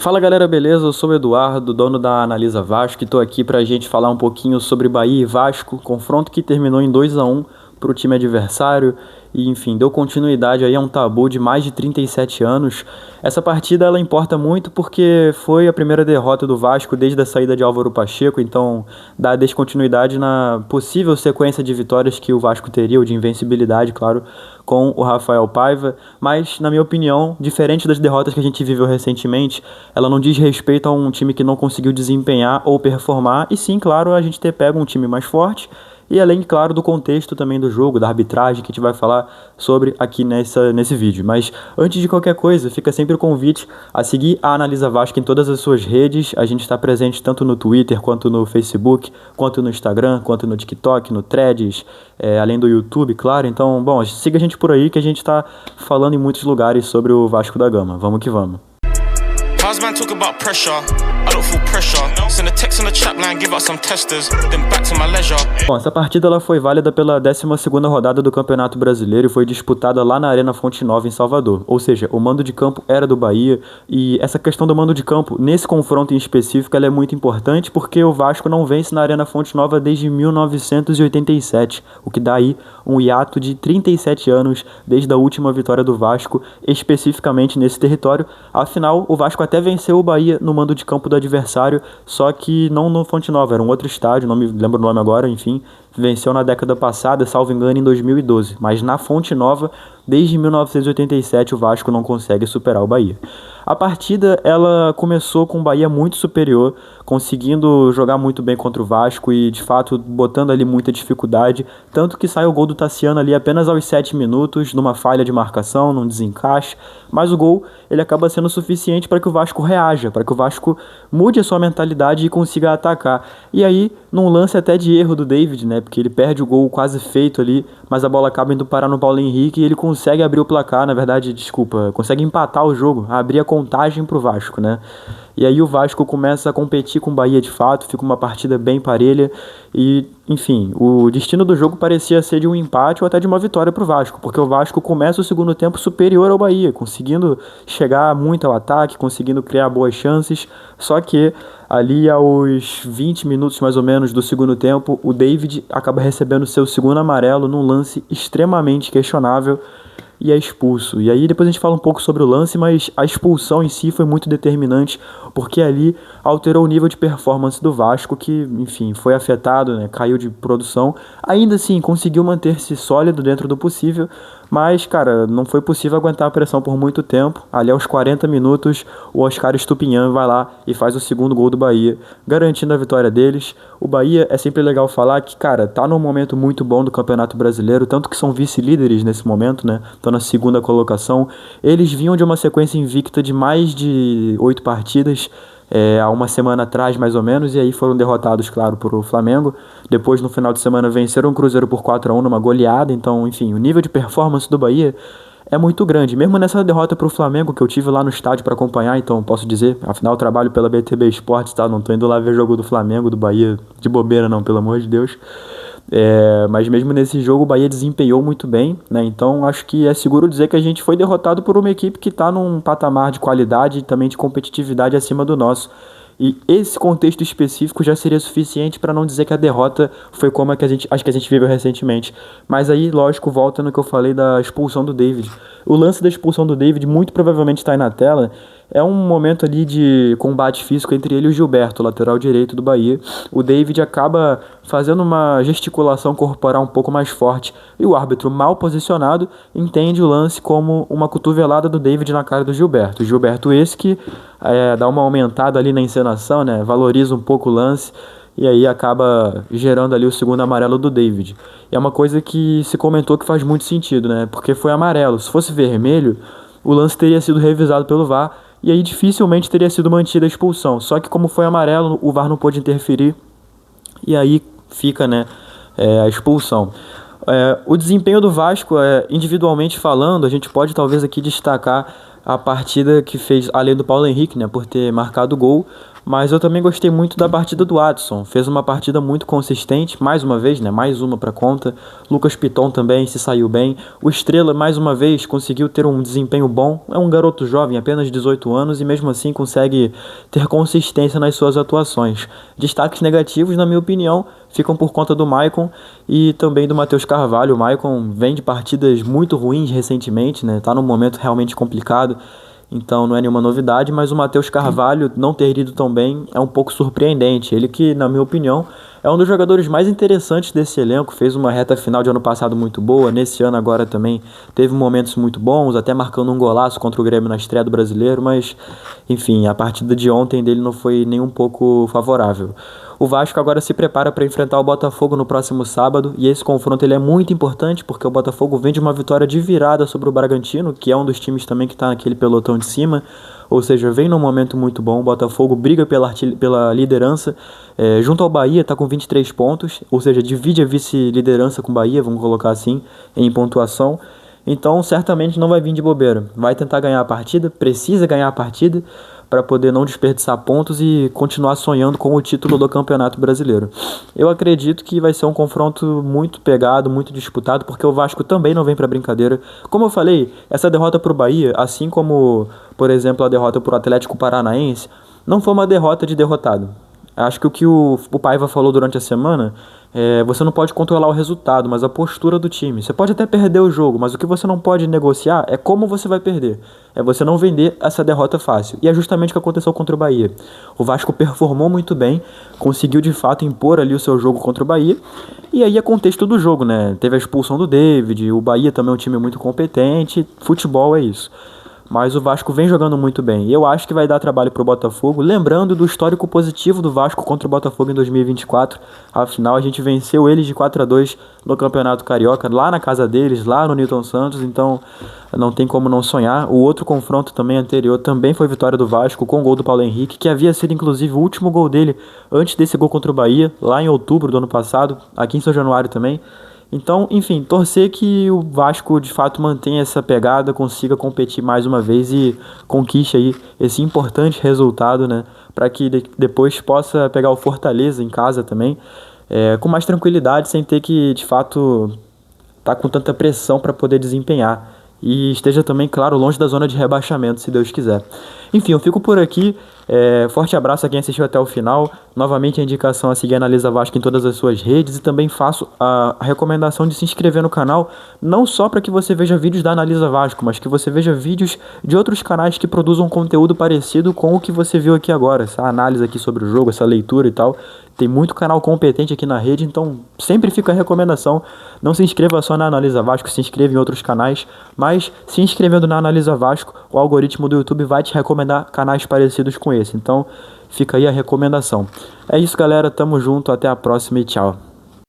Fala galera, beleza? Eu sou o Eduardo, dono da Analisa Vasco, e tô aqui pra gente falar um pouquinho sobre Bahia e Vasco, confronto que terminou em 2-1 pro time adversário e, enfim, deu continuidade aí a um tabu de mais de 37 anos. Essa partida ela importa muito porque foi a primeira derrota do Vasco desde a saída de Álvaro Pacheco, então dá descontinuidade na possível sequência de vitórias que o Vasco teria, ou de invencibilidade, claro, com o Rafael Paiva, mas, na minha opinião, diferente das derrotas que a gente viveu recentemente, ela não diz respeito a um time que não conseguiu desempenhar ou performar, e sim, claro, a gente ter pego um time mais forte, e além, claro, do contexto também do jogo, da arbitragem, que a gente vai falar sobre aqui nesse vídeo. Mas antes de qualquer coisa, fica sempre o convite a seguir a Analisa Vasco em todas as suas redes. A gente está presente tanto no Twitter, quanto no Facebook, quanto no Instagram, quanto no TikTok, no Threads, além do YouTube, claro. Então, bom, siga a gente por aí que a gente está falando em muitos lugares sobre o Vasco da Gama. Vamos que vamos. How's man talk about pressure? I don't feel pressure. Send a text on the chat line, give out some testers, then back to my leisure. Bom, essa partida ela foi válida pela 12ª rodada do Campeonato Brasileiro e foi disputada lá na Arena Fonte Nova em Salvador. Ou seja, o mando de campo era do Bahia e essa questão do mando de campo nesse confronto em específico ela é muito importante porque o Vasco não vence na Arena Fonte Nova desde 1987, o que dá aí um hiato de 37 anos desde a última vitória do Vasco especificamente nesse território. Afinal, o Vasco até venceu o Bahia no mando de campo do adversário, só que não no Fonte Nova, era um outro estádio, não me lembro o nome agora, enfim, venceu na década passada, salvo engano, em 2012, mas na Fonte Nova, desde 1987, o Vasco não consegue superar o Bahia. A partida, ela começou com o Bahia muito superior, conseguindo jogar muito bem contra o Vasco e, de fato, botando ali muita dificuldade, tanto que sai o gol do Tassiano ali apenas aos 7 minutos, numa falha de marcação, num desencaixe, mas o gol, ele acaba sendo suficiente para que o Vasco reaja, para que o Vasco mude a sua mentalidade e consiga atacar. E aí, num lance até de erro do David, né, porque ele perde o gol quase feito ali, mas a bola acaba indo parar no Paulo Henrique e ele consegue abrir o placar, na verdade, consegue empatar o jogo, abrir a contagem pro Vasco, né. E aí o Vasco começa a competir com o Bahia de fato, fica uma partida bem parelha e, enfim, o destino do jogo parecia ser de um empate ou até de uma vitória pro Vasco, porque o Vasco começa o segundo tempo superior ao Bahia, conseguindo chegar muito ao ataque, conseguindo criar boas chances, só que ali aos 20 minutos mais ou menos do segundo tempo, o David acaba recebendo seu segundo amarelo num lance extremamente questionável e é expulso. E aí depois a gente fala um pouco sobre o lance, mas a expulsão em si foi muito determinante, porque ali alterou o nível de performance do Vasco, que, enfim, foi afetado, né, caiu de produção. Ainda assim, conseguiu manter-se sólido dentro do possível, mas, cara, não foi possível aguentar a pressão por muito tempo. Ali aos 40 minutos, o Oscar Estupinhan vai lá e faz o segundo gol do Bahia, garantindo a vitória deles. O Bahia, é sempre legal falar que, cara, tá num momento muito bom do Campeonato Brasileiro, tanto que são vice-líderes nesse momento, né, estão na segunda colocação. Eles vinham de uma sequência invicta de mais de 8 partidas, há uma semana atrás mais ou menos, e aí foram derrotados, claro, por o Flamengo. Depois, no final de semana, venceram o Cruzeiro por 4-1 numa goleada. Então, enfim, o nível de performance do Bahia é muito grande. Mesmo nessa derrota para o Flamengo, que eu tive lá no estádio para acompanhar, então posso dizer, afinal eu trabalho pela BTB Esportes, tá? Não tô indo lá ver jogo do Flamengo, do Bahia, de bobeira não, pelo amor de Deus. Mas mesmo nesse jogo o Bahia desempenhou muito bem, né? Então acho que é seguro dizer que a gente foi derrotado por uma equipe que está num patamar de qualidade e também de competitividade acima do nosso. E esse contexto específico já seria suficiente para não dizer que a derrota foi como acho que a gente viveu recentemente. Mas aí, lógico, volta no que eu falei da expulsão do David. O lance da expulsão do David muito provavelmente está aí na tela. É um momento ali de combate físico entre ele e o Gilberto, lateral direito do Bahia. O David acaba fazendo uma gesticulação corporal um pouco mais forte e o árbitro, mal posicionado, entende o lance como uma cotovelada do David na cara do Gilberto. O Gilberto esse que dá uma aumentada ali na encenação, né, valoriza um pouco o lance e aí acaba gerando ali o segundo amarelo do David. E é uma coisa que se comentou que faz muito sentido, né, porque foi amarelo. Se fosse vermelho, o lance teria sido revisado pelo VAR e aí dificilmente teria sido mantida a expulsão. Só que como foi amarelo, o VAR não pôde interferir e aí fica, né, a expulsão. O desempenho do Vasco, individualmente falando, a gente pode talvez aqui destacar a partida que fez, além do Paulo Henrique, né, por ter marcado o gol, Mas eu também gostei muito da partida do Adson. Fez uma partida muito consistente, mais uma vez, né? Mais uma para conta. Lucas Piton também se saiu bem. O Estrela, mais uma vez, conseguiu ter um desempenho bom. É um garoto jovem, apenas 18 anos, e mesmo assim consegue ter consistência nas suas atuações. Destaques negativos, na minha opinião, ficam por conta do Maicon e também do Matheus Carvalho. O Maicon vem de partidas muito ruins recentemente, né? Tá num momento realmente complicado. Então não é nenhuma novidade, mas o Matheus Carvalho não ter ido tão bem é um pouco surpreendente. Ele que, na minha opinião, é um dos jogadores mais interessantes desse elenco, fez uma reta final de ano passado muito boa, nesse ano agora também teve momentos muito bons, até marcando um golaço contra o Grêmio na estreia do Brasileiro, mas enfim, a partida de ontem dele não foi nem um pouco favorável. O Vasco agora se prepara para enfrentar o Botafogo no próximo sábado, e esse confronto ele é muito importante porque o Botafogo vem de uma vitória de virada sobre o Bragantino, que é um dos times também que está naquele pelotão de cima, ou seja, vem num momento muito bom. O Botafogo briga pela liderança, junto ao Bahia, está com 23 pontos, ou seja, divide a vice-liderança com o Bahia, vamos colocar assim, em pontuação. Então, certamente não vai vir de bobeira. Vai tentar ganhar a partida, precisa ganhar a partida para poder não desperdiçar pontos e continuar sonhando com o título do Campeonato Brasileiro. Eu acredito que vai ser um confronto muito pegado, muito disputado, porque o Vasco também não vem para brincadeira. Como eu falei, essa derrota para o Bahia, assim como, por exemplo, a derrota para o Atlético Paranaense, não foi uma derrota de derrotado. Acho que o que o Paiva falou durante a semana você não pode controlar o resultado, mas a postura do time. Você pode até perder o jogo, mas o que você não pode negociar é como você vai perder. É você não vender essa derrota fácil. E é justamente o que aconteceu contra o Bahia. O Vasco performou muito bem, conseguiu de fato impor ali o seu jogo contra o Bahia. E aí é contexto do jogo, né? Teve a expulsão do David, o Bahia também é um time muito competente, futebol é isso. Mas o Vasco vem jogando muito bem. E eu acho que vai dar trabalho para o Botafogo. Lembrando do histórico positivo do Vasco contra o Botafogo em 2024. Afinal, a gente venceu eles de 4-2 no Campeonato Carioca, lá na casa deles, lá no Newton Santos. Então, não tem como não sonhar. O outro confronto também anterior também foi vitória do Vasco, com o gol do Paulo Henrique, que havia sido inclusive o último gol dele antes desse gol contra o Bahia, lá em outubro do ano passado, aqui em São Januário também. Então, enfim, torcer que o Vasco de fato mantenha essa pegada, consiga competir mais uma vez e conquiste aí esse importante resultado, né? Para que depois possa pegar o Fortaleza em casa também, com mais tranquilidade, sem ter que de fato estar com tanta pressão para poder desempenhar. E esteja também, claro, longe da zona de rebaixamento, se Deus quiser. Enfim, eu fico por aqui. Forte abraço a quem assistiu até o final. Novamente a indicação a seguir a Analisa Vasco em todas as suas redes. E também faço a recomendação de se inscrever no canal, não só para que você veja vídeos da Analisa Vasco, mas que você veja vídeos de outros canais que produzam conteúdo parecido com o que você viu aqui agora. Essa análise aqui sobre o jogo, essa leitura e tal. Tem muito canal competente aqui na rede, então sempre fica a recomendação. Não se inscreva só na Analisa Vasco, se inscreva em outros canais, mas se inscrevendo na Analisa Vasco, o algoritmo do YouTube vai te recomendar canais parecidos com esse. Então fica aí a recomendação. É isso, galera, tamo junto, até a próxima e tchau.